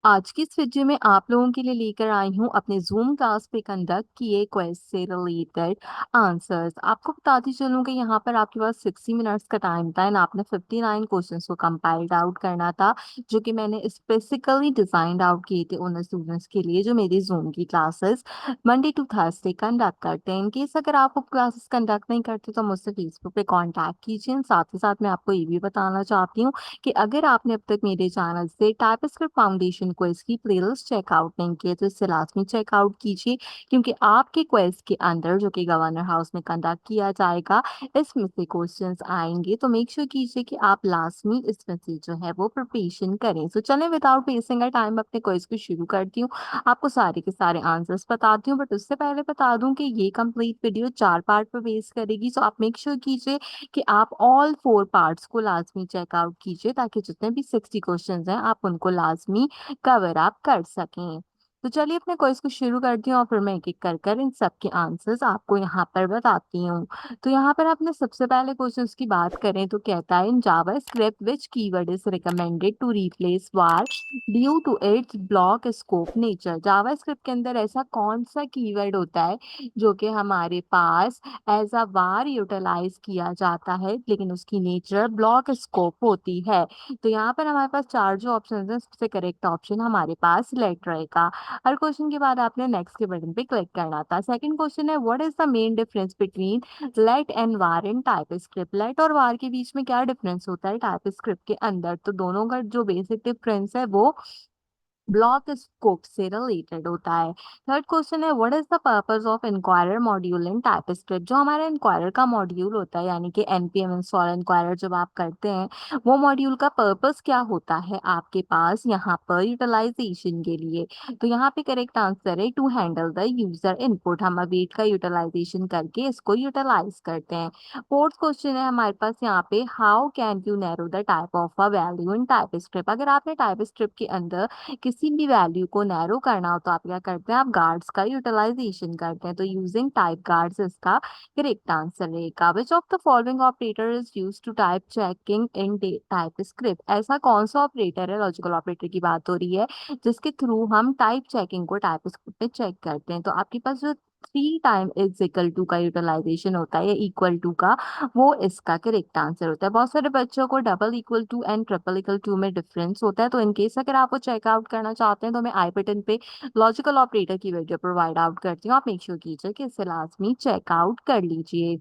आज की इस वीडियो में आप लोगों के लिए लेकर आई हूँ अपने जूम क्लास पे कंडक्ट किए क्वेज से रिलेटेड आंसर्स। आपको बताती चलूँ कि यहाँ पर आपके पास 60 मिनट्स का टाइम था एंड आपने 59 क्वेश्चंस को कंपाइल्ड आउट करना था, जो कि मैंने स्पेसिफिकली डिजाइंड आउट किए थे उन स्टूडेंट्स के लिए जो मेरी जूम की classes Monday to Thursday conduct करते हैं। इनकेस अगर आप वो क्लासेस कंडक्ट नहीं करते तो मुझसे फेसबुक पे कॉन्टैक्ट कीजिए। साथ ही साथ मैं आपको ये भी बताना चाहती हूँ कि अगर आपने अब तक मेरे चैनल से टाइपस्क्रिप्ट फाउंडेशन क्विज की प्लेलिस्ट चेकआउट नहीं किए तो इससे लाजमी चेकआउट कीजिए, क्योंकि आपके क्विज के अंदर जो कि गवर्नर हाउस में कंडक्ट किया जाएगा इसमें से क्वेश्चंस आएंगे। तो मेक श्योर कीजिए कि आप लाजमी इसमें से जो है वो प्रिपरेशन करें। तो चलें विदाउट वेस्टिंग टाइम अपने क्विज को शुरू करती हूँ। आपको सारे के सारे आंसर्स बताती हूँ, बट उससे पहले बता दूं कि ये कंप्लीट वीडियो 4 पार्ट पर बेस करेगी। सो आप मेक श्योर कीजिए कि आप ऑल 4 पार्ट्स को लाजमी चेकआउट कीजिए, ताकि जितने भी 60 क्वेश्चंस हैं आप उनको लाजमी कवर अप कर सकें। तो चलिए अपने क्विज को शुरू करती हूँ और फिर मैं एक एक कर कर इन सब के आंसर्स आपको यहाँ पर बताती हूँ। तो यहाँ पर आपने सबसे पहले क्वेश्चंस की बात करें तो कहता है in JavaScript which keyword is recommended to replace var due to its block scope nature. JavaScript के अंदर ऐसा कौन सा कीवर्ड होता है जो कि हमारे पास एज अ वार यूटिलाइज किया जाता है लेकिन उसकी नेचर ब्लॉक स्कोप होती है। तो यहाँ पर हमारे पास चार जो ऑप्शन है सबसे करेक्ट ऑप्शन हमारे पास लेट रहेगा। हर क्वेश्चन के बाद आपने नेक्स्ट के बटन पे क्लिक करना था। सेकंड क्वेश्चन है what is the main difference between let and var in TypeScript. Let और वार के बीच में क्या डिफरेंस होता है टाइप स्क्रिप्ट के अंदर। तो दोनों का जो बेसिक डिफरेंस है वो ब्लॉक स्कोप से रिलेटेड होता है। थर्ड क्वेश्चन है what is the purpose of inquirer module in TypeScript. जो हमारा इंक्वायरर का मॉड्यूल होता है यानी कि एनपीएम इंस्टॉल इंक्वायरर जब आप करते हैं वो मॉड्यूल का पर्पस क्या होता है आपके पास यहाँ पर यूटिलाइजेशन के लिए। तो यहाँ पे करेक्ट आंसर है to handle the user input. हम अवेट का यूटिलाइजेशन करके इसको यूटिलाइज करते हैं। फोर्थ क्वेश्चन है हमारे पास यहाँ पे how can you narrow the type of a value in TypeScript. अगर आपने टाइपस्क्रिप्ट के अंदर किसी भी वैल्यू को नैरो करना हो तो आप क्या करते हैं, आप गार्ड्स का यूटिलाइजेशन करते हैं। तो यूजिंग टाइप गार्ड्स इसका करेक्ट आंसर रहेगा। Which of the following operator is use to type checking in TypeScript. ऐसा कौन सा ऑपरेटर है, लॉजिकल ऑपरेटर की बात हो रही है, जिसके थ्रू हम टाइप चेकिंग को टाइप स्क्रिप्ट में चेक करते हैं। तो आपके पास जो 3 टाइम इज इक्वल टू का यूटिलाइजेशन होता है या इक्वल टू का, वो इसका करेक्ट आंसर होता है। बहुत सारे बच्चों को double equal to and triple equal to में डिफरेंस होता है। तो इनकेस अगर आप वो चेकआउट करना चाहते हैं तो मैं आई बटन पे लॉजिकल ऑपरेटर की वीडियो प्रोवाइड आउट करती हूँ। आप मेक श्योर कीजिए कि इसे लाजमी चेकआउट कर लीजिए।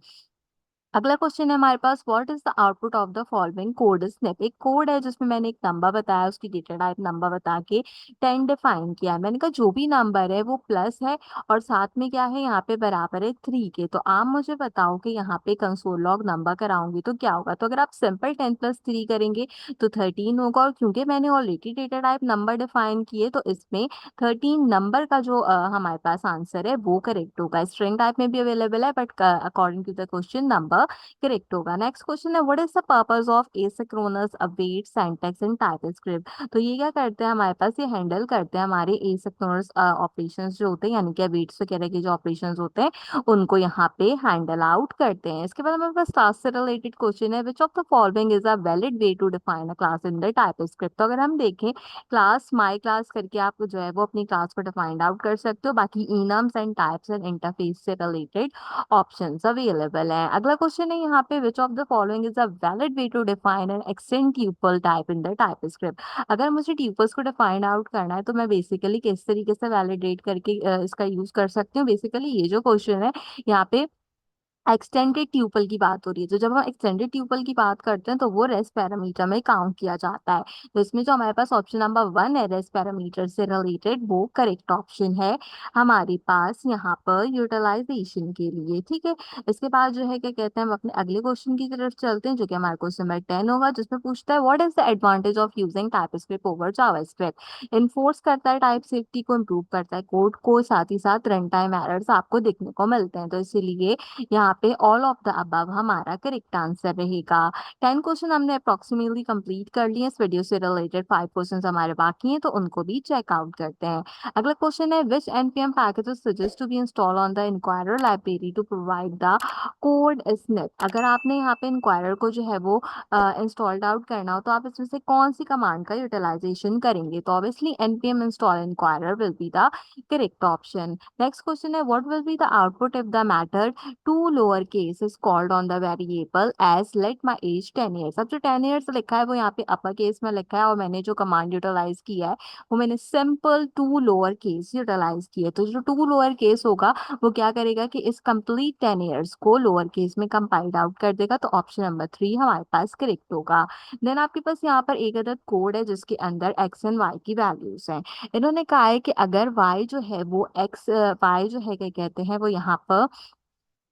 अगला क्वेश्चन है हमारे पास what is the output of the following code snip. एक कोड है जिसमें मैंने एक नंबर बताया, उसकी डेटा टाइप नंबर बता के 10 डिफाइन किया है। मैंने कहा जो भी नंबर है वो प्लस है और साथ में क्या है यहाँ पे बराबर है 3 के। तो आप मुझे बताओ कि यहाँ पे कंसोल लॉग नंबर कराऊंगी तो क्या होगा। तो अगर आप सिंपल 10 + 3 करेंगे तो 13 होगा, और क्योंकि मैंने already data type number define किए तो इसमें 13 नंबर का जो हमारे पास आंसर है वो करेक्ट होगा। स्ट्रिंग टाइप में भी अवेलेबल है but according to the question number correct होगा। नेक्स्ट क्वेश्चन है what is the purpose of asynchronous await syntax in TypeScript. तो ये क्या करते हैं, हमारे पास ये हैंडल करते हैं हमारे एसिंक्रोनस ऑपरेशंस जो होते हैं यानी कि अवेट्स वगैरह के जो ऑपरेशंस होते हैं उनको यहाँ पे हैंडल आउट करते हैं। इसके बाद हमारे पास क्लास से रिलेटेड क्वेश्चन है which of the following is a valid way to define a class in the TypeScript. तो अगर हम देखें क्लास माई क्लास करके आप जो है वो अपनी क्लास को डिफाइंड आउट कर सकते हो। बाकी enums and types and interface से रिलेटेड ऑप्शंस अवेलेबल हैं। अगला क्वेश्चन है यहाँ पे which of the following is a valid way to define an extend tuple type in the TypeScript. अगर मुझे ट्यूपल्स को डिफाइन आउट करना है तो मैं बेसिकली किस तरीके से वैलिडेट करके इसका यूज कर सकती हूँ। बेसिकली ये जो क्वेश्चन है यहाँ पे एक्सटेंडेड ट्यूपल की बात हो रही है। तो जब हम एक्सटेंडेड ट्यूपल की बात करते हैं तो वो रेस्ट पैरामीटर में काउंट किया जाता है। तो इसमें जो हमारे पास ऑप्शन नंबर 1 है रेस्ट पैरामीटर से रिलेटेड वो करेक्ट ऑप्शन है हमारे पास यहाँ पर यूटिलाइजेशन के लिए। ठीक है, इसके बाद जो है क्या कहते हैं, हम अपने अगले क्वेश्चन की तरफ चलते हैं जो कि हमारे क्वेश्चन नंबर 10 होगा, जिसमें पूछता है what is the advantage of using TypeScript over JavaScript. Enforce करता है टाइप सेफ्टी को, इम्प्रूव करता है कोड को, साथ ही साथ रन टाइम एरर्स आपको देखने को मिलते हैं। तो इसीलिए यहाँ यहाँ पे ऑल ऑफ द अबव हमारा करेक्ट आंसर रहेगा। 10 क्वेश्चन हमने अप्रोक्सीमेटली कंप्लीट कर लिए। इस वीडियो से रिलेटेड 5 क्वेश्चन हमारे बाकी हैं, तो उनको भी चेकआउट करते हैं। अगला क्वेश्चन है, which npm package suggest to be install on the inquirer library to provide the code snip. अगर आपने यहाँ पे इंक्वायरर को जो है वो इंस्टॉल्ड आउट करना हो, तो आप इसमें से कौन सी कमांड का यूटिलाइजेशन करेंगे? तो obviously npm install inquirer will be the correct option. Next question है, what will be the output if the matter to lower case is called on the variable as let my age 10 years. अब जो 10 years लिखा है वो यहाँ पे upper case में लिखा है, और मैंने जो कमांड यूटिलाइज किया है वो मैंने simple to lower case utilise किया है। तो जो टू लोअर केस होगा वो क्या करेगा कि इस कंप्लीट 10 ईयर्स को लोअर केस में कंपाइल्ड आउट कर देगा। तो ऑप्शन नंबर 3 हमारे पास करेक्ट होगा। देन आपके पास यहाँ पर एक अदर कोड है जिसके अंदर एक्स एंड वाई की वैल्यूज हैं। इन्होंने कहा है कि अगर वाई जो है वो एक्स वाई जो है क्या कहते हैं वो यहाँ पर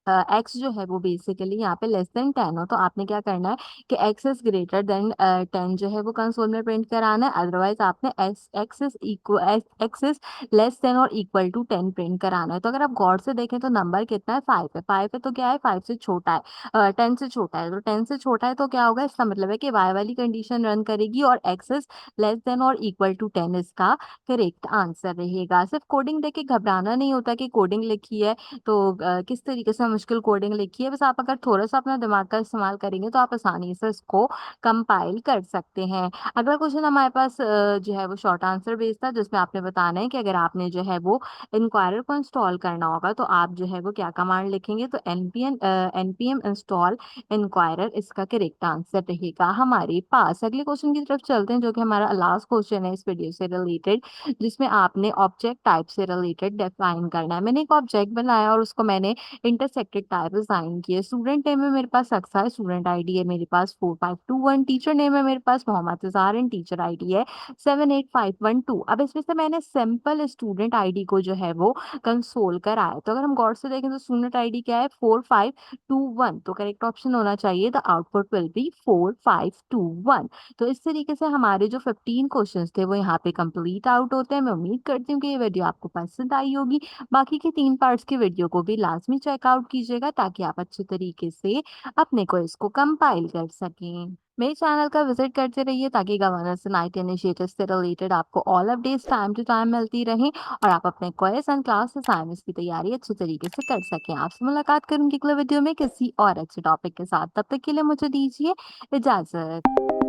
एक्स जो है वो बेसिकली यहाँ पे लेस देन 10 हो, तो आपने क्या करना है कि एक्स इज ग्रेटर देन 10 जो है वो कंसोल में प्रिंट कराना है। अदरवाइज आपने x is equal x is less than और इक्वल टू 10 प्रिंट कराना है। तो अगर आप गौर से देखें तो नंबर कितना है, 5 है। 5 है तो क्या है, 5 से छोटा है, 10 से छोटा है। तो 10 से छोटा है तो क्या होगा, इसका मतलब है कि वाई वाली कंडीशन रन करेगी और एक्स इज लेस देन और इक्वल टू 10 इसका करेक्ट आंसर रहेगा। सिर्फ कोडिंग देख के घबराना नहीं होता कि कोडिंग लिखी है तो किस तरीके से मुश्किल कोडिंग लिखी है। बस आप अगर थोड़ा सा अपना दिमाग का इस्तेमाल करेंगे तो आप आसानी से इसको कंपाइल कर सकते हैं। अगला क्वेश्चन हमारे पास जो है वो शॉर्ट आंसर बेस्ड था, जिसमें आपने बताना है कि अगर आपने जो है वो इंक्वायरर को इंस्टॉल करना होगा तो आप जो है वो क्या कमांड लिखेंगे। तो एनपीएम इंस्टॉल इंक्वायरर इसका करेक्ट आंसर रहेगा हमारे पास। अगले क्वेश्चन की तरफ चलते हैं, जो कि हमारा लास्ट क्वेश्चन है इस वीडियो से रिलेटेड, जिसमें आपने ऑब्जेक्ट टाइप से रिलेटेड डिफाइन करना है। मैंने एक ऑब्जेक्ट बनाया और उसको मैंने इंटरसेक्टेड टाइप डिजाइन किए। स्टूडेंट नेम है मेरे पास अक्सा है, स्टूडेंट आईडी है मेरे पास 4521। टीचर नेम है मेरे पास Mohammad Izhar and teacher ID है 78512। अब इसमें से मैंने सिंपल स्टूडेंट आईडी को जो है वो कंसोल कराया। तो अगर हम गौर से देखें तो स्टूडेंट आईडी क्या है, 4521। तो करेक्ट ऑप्शन होना चाहिए द आउटपुट विल बी 4521। तो इस तरीके से हमारे जो 15 क्वेश्चंस थे वो यहाँ पे कंप्लीट आउट होते हैं। मैं उम्मीद करती हूँ कि ये वीडियो आपको पसंद आई होगी। बाकी के 3 पार्ट्स के वीडियो को भी लाजमी चेकआउट कीजिएगा ताकि आप अच्छे तरीके से अपने क्विज को कंपाइल कर सकें। मेरे चैनल का विजिट करते रहिए ताकि गवर्नेंस एंड आईटी इनिशिएटिव से रिलेटेड आपको all updates time to time मिलती रहें और आप अपने क्विज एंड क्लास असाइनमेंट्स की तैयारी अच्छे तरीके से कर सकें। आपसे मुलाकात करूंगी अगले वीडियो में किसी और अच्छे टॉपिक के साथ। तब तक के लिए मुझे दीजिए इजाजत।